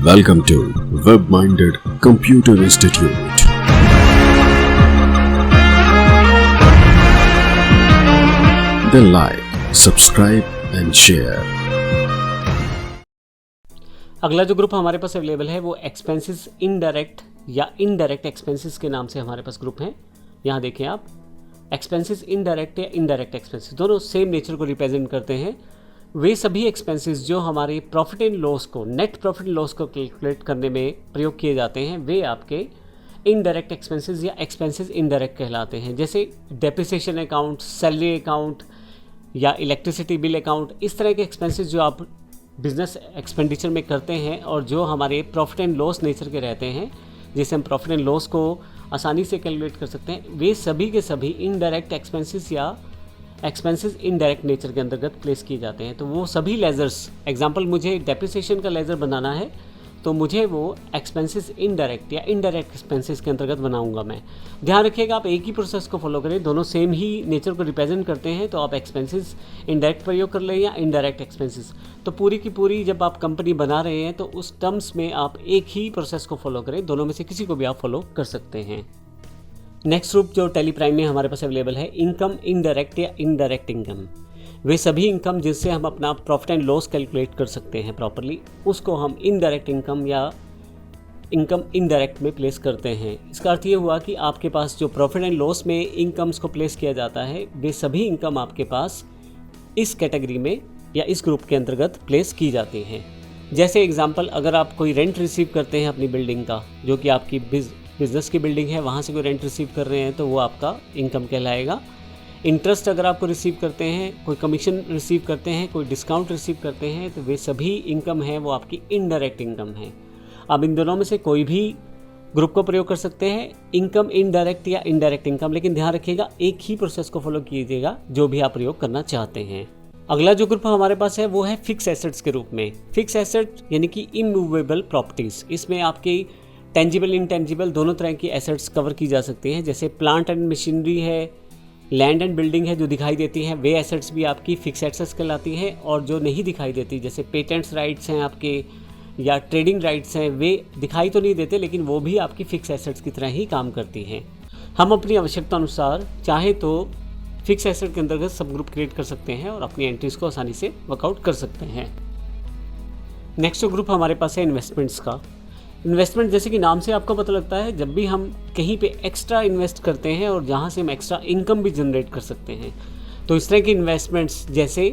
Welcome to Web-Minded Computer Institute. Then like, subscribe and share. अगला जो group हमारे पास available है वो एक्सपेंसेस इनडायरेक्ट या इनडायरेक्ट एक्सपेंसेस के नाम से हमारे पास ग्रुप है। यहाँ देखें आप, एक्सपेंसेस इनडायरेक्ट या इनडायरेक्ट एक्सपेंसेस दोनों सेम नेचर को रिप्रेजेंट करते हैं। वे सभी एक्सपेंसेस जो हमारे प्रॉफिट एंड लॉस को, नेट प्रॉफिट एंड लॉस को कैलकुलेट करने में प्रयोग किए जाते हैं, वे आपके इनडायरेक्ट एक्सपेंसेस या एक्सपेंसेस इनडायरेक्ट कहलाते हैं। जैसे डेप्रिसिएशन अकाउंट, सैलरी अकाउंट या इलेक्ट्रिसिटी बिल अकाउंट, इस तरह के एक्सपेंसेस जो आप बिजनेस एक्सपेंडिचर में करते हैं और जो हमारे प्रॉफिट एंड लॉस नेचर के रहते हैं, जिससे हम प्रॉफिट एंड लॉस को आसानी से कैलकुलेट कर सकते हैं, वे सभी के सभी इनडायरेक्ट एक्सपेंसेस या एक्सपेंसेस इनडायरेक्ट नेचर के अंतर्गत प्लेस किए जाते हैं। तो वो सभी लेजर्स, एग्जांपल मुझे डेप्रिसिएशन का लेजर बनाना है तो मुझे वो एक्सपेंसेस इनडायरेक्ट या इनडायरेक्ट एक्सपेंसेस के अंतर्गत बनाऊंगा मैं। ध्यान रखिएगा, आप एक ही प्रोसेस को फॉलो करें, दोनों सेम ही नेचर को रिप्रेजेंट करते हैं। तो आप एक्सपेंसेस इनडायरेक्ट प्रयोग कर लें या इनडायरेक्ट एक्सपेंसेस, तो पूरी की पूरी जब आप कंपनी बना रहे हैं तो उस टर्म्स में आप एक ही प्रोसेस को फॉलो करें, दोनों में से किसी को भी आप फॉलो कर सकते हैं। नेक्स्ट ग्रुप जो टैली प्राइम में हमारे पास अवेलेबल है, इनकम इनडायरेक्ट या इनडायरेक्ट इनकम। वे सभी इनकम जिससे हम अपना प्रॉफिट एंड लॉस कैलकुलेट कर सकते हैं प्रॉपरली, उसको हम इनडायरेक्ट इनकम या इनकम इनडायरेक्ट में प्लेस करते हैं। इसका अर्थ ये हुआ कि आपके पास जो प्रॉफिट एंड लॉस में इनकम्स को प्लेस किया जाता है, वे सभी इनकम आपके पास इस कैटेगरी में या इस ग्रुप के अंतर्गत प्लेस की जाती हैं। जैसे एग्जांपल, अगर आप कोई रेंट रिसीव करते हैं अपनी बिल्डिंग का, जो कि आपकी बिज़नेस की बिल्डिंग है, वहाँ से कोई रेंट रिसीव कर रहे हैं तो वो आपका इनकम कहलाएगा। इंटरेस्ट अगर आपको रिसीव करते हैं, कोई कमीशन रिसीव करते हैं, कोई डिस्काउंट रिसीव करते हैं, तो वे सभी इनकम है वो आपकी इनडायरेक्ट इनकम है। अब इन दोनों में से कोई भी ग्रुप को प्रयोग कर सकते हैं, इनकम इनडायरेक्ट या इनडायरेक्ट इनकम, लेकिन ध्यान रखिएगा एक ही प्रोसेस को फॉलो कीजिएगा जो भी आप प्रयोग करना चाहते हैं। अगला जो ग्रुप हमारे पास है वो है फिक्स एसेट्स के रूप में। फिक्स एसेट यानी कि इमूवेबल प्रॉपर्टीज़, इसमें आपकी टेंजिबल इंटेंजिबल दोनों तरह की एसेट्स कवर की जा सकती हैं। जैसे प्लांट एंड मशीनरी है, लैंड एंड बिल्डिंग है जो दिखाई देती हैं, वे एसेट्स भी आपकी फिक्स एसेट्स कहलाती हैं। और जो नहीं दिखाई देती, जैसे पेटेंट्स राइट्स हैं आपके या ट्रेडिंग राइट्स हैं, वे दिखाई तो नहीं देते लेकिन वो भी आपकी फिक्स एसेट्स की तरह ही काम करती हैं। हम अपनी आवश्यकता अनुसार चाहे तो फिक्स एसेट के अंतर्गत सब ग्रुप क्रिएट कर सकते हैं और अपनी एंट्रीज को आसानी से वर्कआउट कर सकते हैं। नेक्स्ट जो ग्रुप हमारे पास है इन्वेस्टमेंट्स का। इन्वेस्टमेंट जैसे कि नाम से आपको पता लगता है, जब भी हम कहीं पे एक्स्ट्रा इन्वेस्ट करते हैं और जहाँ से हम एक्स्ट्रा इनकम भी जनरेट कर सकते हैं, तो इस तरह की इन्वेस्टमेंट्स, जैसे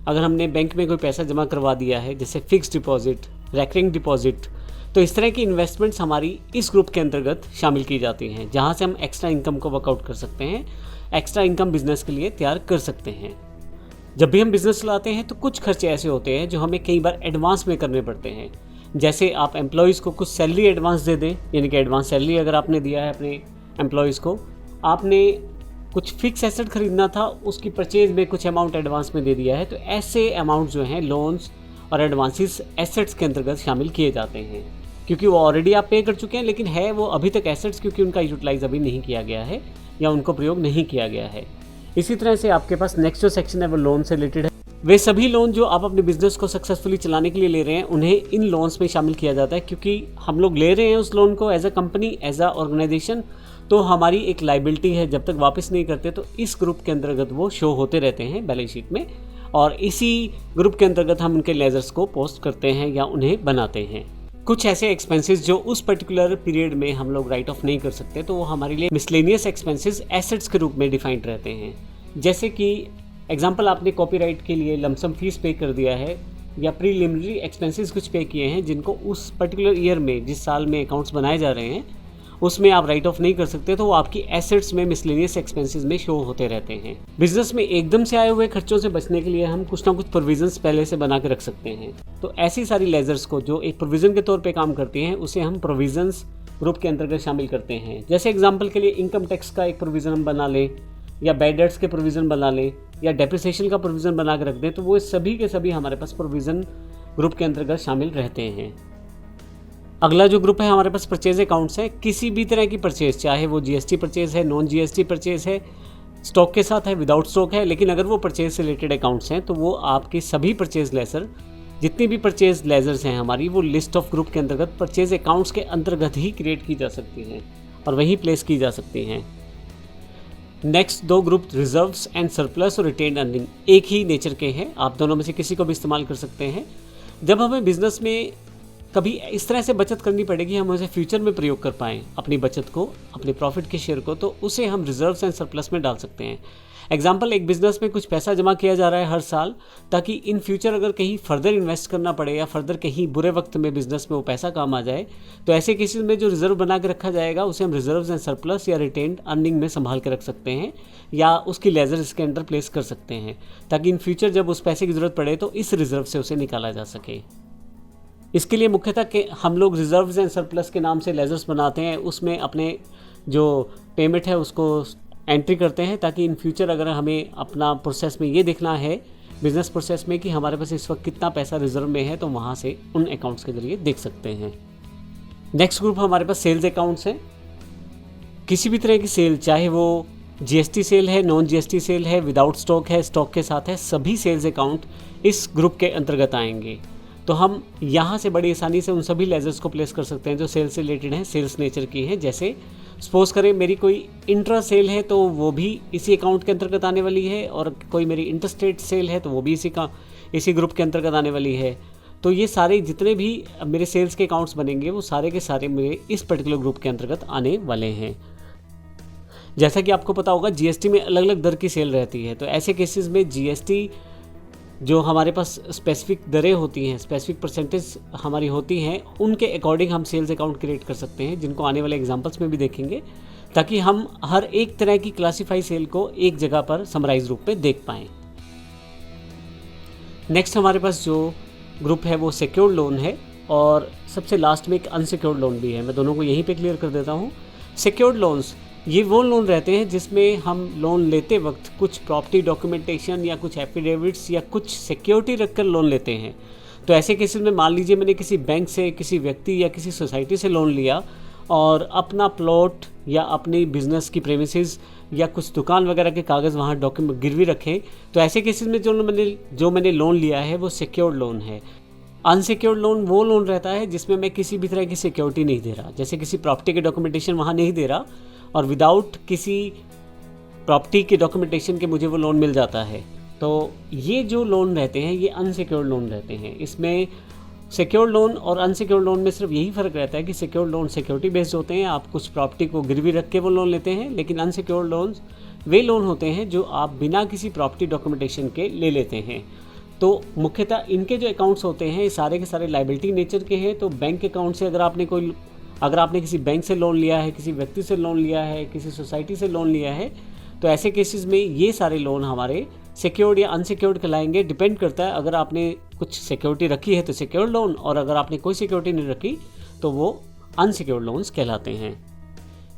अगर हमने बैंक में कोई पैसा जमा करवा दिया है, जैसे फिक्स डिपॉजिट, रेकरिंग डिपॉजिट, तो इस तरह की इन्वेस्टमेंट्स हमारी इस ग्रुप के अंतर्गत शामिल की जाती हैं, जहाँ से हम एक्स्ट्रा इनकम को वर्कआउट कर सकते हैं, एक्स्ट्रा इनकम बिजनेस के लिए तैयार कर सकते हैं। जब भी हम बिजनेस चलाते हैं तो कुछ खर्चे ऐसे होते हैं जो हमें कई बार एडवांस में करने पड़ते हैं। जैसे आप एम्प्लॉयज़ को कुछ सैलरी एडवांस दे दें, यानी कि एडवांस सैलरी अगर आपने दिया है अपने एम्प्लॉयज़ को, आपने कुछ फिक्स एसेट खरीदना था, उसकी परचेज में कुछ अमाउंट एडवांस में दे दिया है, तो ऐसे अमाउंट जो हैं लोन्स और एडवांसेस एसेट्स के अंतर्गत शामिल किए जाते हैं, क्योंकि वो ऑलरेडी आप पे कर चुके हैं, लेकिन है वो अभी तक एसेट्स, क्योंकि उनका यूटिलाइज अभी नहीं किया गया है या उनको प्रयोग नहीं किया गया है। इसी तरह से आपके पास नेक्स्ट जो सेक्शन है वो लोन से रिलेटेड है। वे सभी लोन जो आप अपने बिजनेस को सक्सेसफुली चलाने के लिए ले रहे हैं, उन्हें इन लोन्स में शामिल किया जाता है, क्योंकि हम लोग ले रहे हैं उस लोन को as a company, as a organisation, तो हमारी एक लाइबिलिटी है। जब तक वापस नहीं करते तो इस ग्रुप के अंतर्गत वो शो होते रहते हैं बैलेंस शीट में, और इसी ग्रुप के अंतर्गत हम उनके लेजर्स को पोस्ट करते हैं या उन्हें बनाते हैं। कुछ ऐसे एक्सपेंसेस जो उस पर्टिकुलर पीरियड में हम लोग राइट ऑफ नहीं कर सकते, तो वो हमारे लिए मिसलेनियस एक्सपेंसेस एसेट्स के रूप में डिफाइंड रहते हैं। जैसे कि एग्जाम्पल, आपने कॉपीराइट के लिए लमसम फीस पे कर दिया है या प्रीलिमिनरी एक्सपेंसेस कुछ पे किए हैं, जिनको उस पर्टिकुलर ईयर में, जिस साल में अकाउंट्स बनाए जा रहे हैं, उसमें आप राइट ऑफ नहीं कर सकते, तो वो आपकी एसेट्स में मिसलेनियस एक्सपेंसेस में शो होते रहते हैं। बिजनेस में एकदम से आए हुए खर्चों से बचने के लिए हम कुछ ना कुछ प्रोविजंस पहले से बना के रख सकते हैं। तो ऐसी सारी लेजर्स को जो एक प्रोविजन के तौर पे काम करती हैं, उसे हम प्रोविजंस ग्रुप के अंतर्गत शामिल करते हैं। जैसे एग्जाम्पल के लिए इनकम टैक्स का एक प्रोविज़न हम बना लें, या बैड डेट्स के प्रोविज़न बना लें, या डेप्रिसिएशन का प्रोविज़न बना के रख दें, तो वो सभी के सभी हमारे पास प्रोविज़न ग्रुप के अंतर्गत शामिल रहते हैं। अगला जो ग्रुप है हमारे पास परचेज अकाउंट्स है। किसी भी तरह की परचेज, चाहे वो जीएसटी परचेज है, नॉन जीएसटी परचेज है, स्टॉक के साथ है, विदाउट स्टॉक है, लेकिन अगर वो परचेज से रिलेटेड अकाउंट्स हैं तो वो आपके सभी परचेज लेसर जितनी भी परचेज लेजर्स हैं हमारी, वो लिस्ट ऑफ ग्रुप के अंतर्गत परचेज अकाउंट्स के अंतर्गत ही क्रिएट की जा सकती हैं और वहीं प्लेस की जा सकती हैं। Next 2 group reserves and surplus और रिटेन्ड अर्निंग एक ही नेचर के हैं, आप दोनों में से किसी को भी इस्तेमाल कर सकते हैं। जब हमें बिजनेस में कभी इस तरह से बचत करनी पड़ेगी, हम उसे फ्यूचर में प्रयोग कर पाएँ अपनी बचत को, अपने प्रॉफिट के शेयर को, तो उसे हम रिजर्व्स एंड सरप्लस में डाल सकते हैं। एग्जाम्पल, एक बिजनेस में कुछ पैसा जमा किया जा रहा है हर साल, ताकि इन फ्यूचर अगर कहीं फर्दर इन्वेस्ट करना पड़े या फर्दर कहीं बुरे वक्त में बिजनेस में वो पैसा काम आ जाए, तो ऐसे केसेस में जो रिजर्व बना के रखा जाएगा उसे हम रिजर्व्स एंड सरप्लस या रिटेन्ड अर्निंग में संभाल के रख सकते हैं, या उसकी लेजर इसके अंदर प्लेस कर सकते हैं, ताकि इन फ्यूचर जब उस पैसे की ज़रूरत पड़े तो इस रिजर्व से उसे निकाला जा सके। इसके लिए मुख्यतः कि हम लोग रिजर्व्स एंड सरप्लस के नाम से लेजर्स बनाते हैं, उसमें अपने जो पेमेंट है उसको एंट्री करते हैं, ताकि इन फ्यूचर अगर हमें अपना प्रोसेस में ये देखना है, बिजनेस प्रोसेस में, कि हमारे पास इस वक्त कितना पैसा रिजर्व में है, तो वहाँ से उन अकाउंट्स के जरिए देख सकते हैं। नेक्स्ट ग्रुप हमारे पास सेल्स अकाउंट्स हैं। किसी भी तरह की सेल, चाहे वो जीएसटी सेल है, नॉन जीएसटी सेल है, विदाउट स्टॉक है, स्टॉक के साथ है, सभी सेल्स अकाउंट इस ग्रुप के अंतर्गत आएंगे। तो हम यहाँ से बड़ी आसानी से उन सभी लेजर्स को प्लेस कर सकते हैं जो सेल्स से रिलेटेड हैं, सेल्स नेचर की हैं। जैसे सपोज करें मेरी कोई इंट्रा सेल है तो वो भी इसी अकाउंट के अंतर्गत आने वाली है, और कोई मेरी इंटरस्टेट सेल है तो वो भी इसी ग्रुप के अंतर्गत आने वाली है। तो ये सारे जितने भी मेरे सेल्स के अकाउंट्स बनेंगे वो सारे के सारे मेरे इस पर्टिकुलर ग्रुप के अंतर्गत आने वाले हैं। जैसा कि आपको पता होगा, जीएसटी में अलग अलग दर की सेल रहती है, तो ऐसे केसेस में जीएसटी जो हमारे पास स्पेसिफिक दरें होती हैं, स्पेसिफिक परसेंटेज हमारी होती हैं, उनके अकॉर्डिंग हम सेल्स अकाउंट क्रिएट कर सकते हैं, जिनको आने वाले एग्जांपल्स में भी देखेंगे, ताकि हम हर एक तरह की क्लासीफाई सेल को एक जगह पर समराइज रूप में देख पाएँ। नेक्स्ट हमारे पास जो ग्रुप है वो सिक्योर्ड लोन है, और सबसे लास्ट में एक अनसिक्योर्ड लोन भी है। मैं दोनों को यहीं पे क्लियर कर देता हूँ। सिक्योर्ड लोन्स ये वो लोन रहते हैं जिसमें हम लोन लेते वक्त कुछ प्रॉपर्टी डॉक्यूमेंटेशन या कुछ एफिडेविट्स या कुछ सिक्योरिटी रखकर लोन लेते हैं। तो ऐसे केसेस में मान लीजिए मैंने किसी बैंक से, किसी व्यक्ति या किसी सोसाइटी से लोन लिया और अपना प्लॉट या अपनी बिजनेस की प्रेमिसेस या कुछ दुकान वगैरह के कागज़ वहाँ डॉक्यूमेंट गिरवी रखे, तो ऐसे केसेस में जो मैंने लोन लिया है वो सिक्योर्ड लोन है। अनसिक्योर्ड लोन वो लोन रहता है जिसमें मैं किसी भी तरह की सिक्योरिटी नहीं दे रहा, जैसे किसी प्रॉपर्टी के डॉक्यूमेंटेशन वहाँ नहीं दे रहा, और विदाउट किसी प्रॉपर्टी के डॉक्यूमेंटेशन के मुझे वो लोन मिल जाता है। तो ये जो लोन रहते हैं ये अनसिक्योर्ड लोन रहते हैं। इसमें सिक्योर्ड लोन और अनसिक्योर्ड लोन में सिर्फ यही फ़र्क रहता है कि सिक्योर्ड लोन सिक्योरिटी बेस्ड होते हैं, आप कुछ प्रॉपर्टी को गिरवी रख के वो लोन लेते हैं, लेकिन अनसिक्योर्ड लोन्स वे लोन होते हैं जो आप बिना किसी प्रॉपर्टी डॉक्यूमेंटेशन के ले लेते हैं। तो मुख्यतः इनके जो अकाउंट्स होते हैं ये सारे के सारे लायबिलिटी नेचर के हैं। तो बैंक अकाउंट से अगर आपने किसी बैंक से लोन लिया है, किसी व्यक्ति से लोन लिया है, किसी सोसाइटी से लोन लिया है, तो ऐसे केसेस में ये सारे लोन हमारे सिक्योर्ड या अनसिक्योर्ड कहलाएंगे। डिपेंड करता है, अगर आपने कुछ सिक्योरिटी रखी है तो सिक्योर्ड लोन, और अगर आपने कोई सिक्योरिटी नहीं रखी तो वो अनसिक्योर्ड लोन्स कहलाते हैं।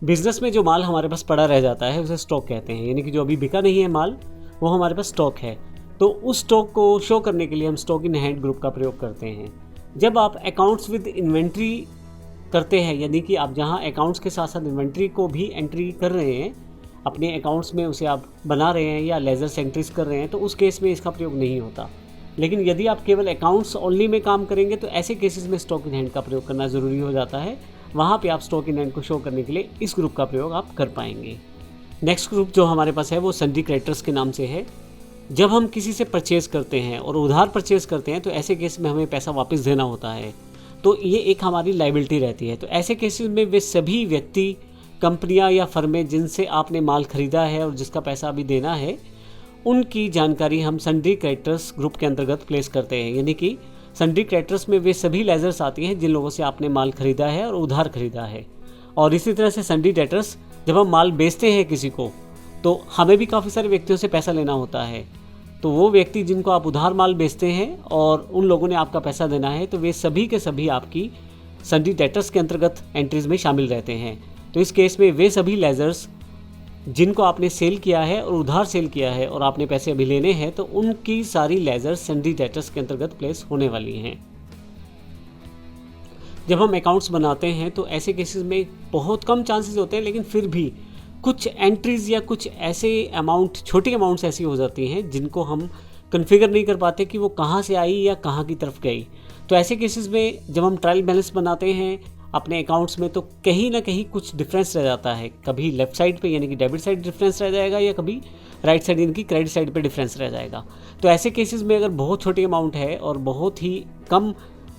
बिजनेस में जो माल हमारे पास पड़ा रह जाता है उसे स्टॉक कहते हैं, यानी कि जो अभी बिका नहीं है माल वो हमारे पास स्टॉक है। तो उस स्टॉक को शो करने के लिए हम स्टॉक इन हैंड ग्रुप का प्रयोग करते हैं। जब आप अकाउंट्स विद इन्वेंट्री करते हैं, यानी कि आप जहां अकाउंट्स के साथ साथ इन्वेंट्री को भी एंट्री कर रहे हैं अपने अकाउंट्स में, उसे आप बना रहे हैं या लेजर्स एंट्रीज कर रहे हैं, तो उस केस में इसका प्रयोग नहीं होता। लेकिन यदि आप केवल अकाउंट्स ओनली में काम करेंगे तो ऐसे केसेस में स्टॉक इन हैंड का प्रयोग करना ज़रूरी हो जाता है। वहाँ पे आप स्टॉक इन हैंड को शो करने के लिए इस ग्रुप का प्रयोग आप कर पाएंगे। नेक्स्ट ग्रुप जो हमारे पास है वो सन्ड्री क्रेडिटर्स के नाम से है। जब हम किसी से परचेज़ करते हैं और उधार परचेज़ करते हैं तो ऐसे केस में हमें पैसा वापस देना होता है, तो ये एक हमारी लायबिलिटी रहती है। तो ऐसे केसेस में वे सभी व्यक्ति, कंपनियां या फर्में जिनसे आपने माल खरीदा है और जिसका पैसा अभी देना है, उनकी जानकारी हम सन्ड्री क्रेडिटर्स ग्रुप के अंतर्गत प्लेस करते हैं। यानी कि सन्ड्री क्रेडिटर्स में वे सभी लेजर्स आती हैं जिन लोगों से आपने माल खरीदा है और उधार खरीदा है। और इसी तरह से सन्ड्री डेटर्स, जब हम माल बेचते हैं किसी को तो हमें भी काफ़ी सारे व्यक्तियों से पैसा लेना होता है। तो वो व्यक्ति जिनको आप उधार माल बेचते हैं और उन लोगों ने आपका पैसा देना है, तो वे सभी के सभी आपकी सन्ड्री डेटर्स के अंतर्गत एंट्रीज में शामिल रहते हैं। तो इस केस में वे सभी लेजर्स जिनको आपने सेल किया है और उधार सेल किया है और आपने पैसे अभी लेने हैं, तो उनकी सारी लेजर्स सन्ड्री डेटर्स के अंतर्गत प्लेस होने वाली हैं। जब हम अकाउंट्स बनाते हैं तो ऐसे केसेस में बहुत कम चांसेस होते हैं, लेकिन फिर भी कुछ एंट्रीज या कुछ ऐसे अमाउंट, छोटी अमाउंट्स ऐसी हो जाती हैं जिनको हम कॉन्फ़िगर नहीं कर पाते कि वो कहाँ से आई या कहाँ की तरफ गई। तो ऐसे केसेस में जब हम ट्रायल बैलेंस बनाते हैं अपने अकाउंट्स में तो कहीं ना कहीं कुछ डिफरेंस रह जाता है। कभी लेफ्ट साइड पे यानी कि डेबिट साइड डिफरेंस रह जाएगा या कभी राइट साइड यानी कि क्रेडिट साइड पे डिफरेंस रह जाएगा। तो ऐसे केसेस में अगर बहुत छोटी अमाउंट है और बहुत ही कम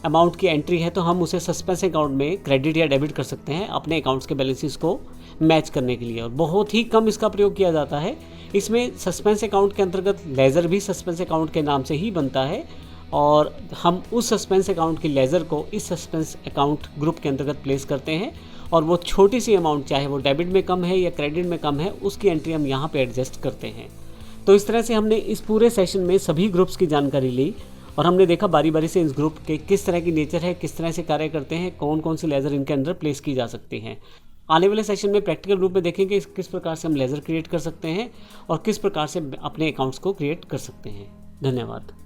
अमाउंट की एंट्री है तो हम उसे सस्पेंस अकाउंट में क्रेडिट या डेबिट कर सकते हैं अपने अकाउंट्स के बैलेंसेस को मैच करने के लिए। और बहुत ही कम इसका प्रयोग किया जाता है। इसमें सस्पेंस अकाउंट के अंतर्गत लेज़र भी सस्पेंस अकाउंट के नाम से ही बनता है और हम उस सस्पेंस अकाउंट की लेज़र को इस सस्पेंस अकाउंट ग्रुप के अंतर्गत प्लेस करते हैं और वो छोटी सी अमाउंट चाहे वो डेबिट में कम है या क्रेडिट में कम है उसकी एंट्री हम यहाँ पे एडजस्ट करते हैं। तो इस तरह से हमने इस पूरे सेशन में सभी ग्रुप्स की जानकारी ली और हमने देखा बारी बारी से इस ग्रुप के किस तरह की नेचर है, किस तरह से कार्य करते हैं, कौन कौन सी लेज़र इनके अंदर प्लेस की जा सकती हैं। आने वाले सेशन में प्रैक्टिकल रूप में देखेंगे किस प्रकार से हम लेज़र क्रिएट कर सकते हैं और किस प्रकार से अपने अकाउंट्स को क्रिएट कर सकते हैं। धन्यवाद।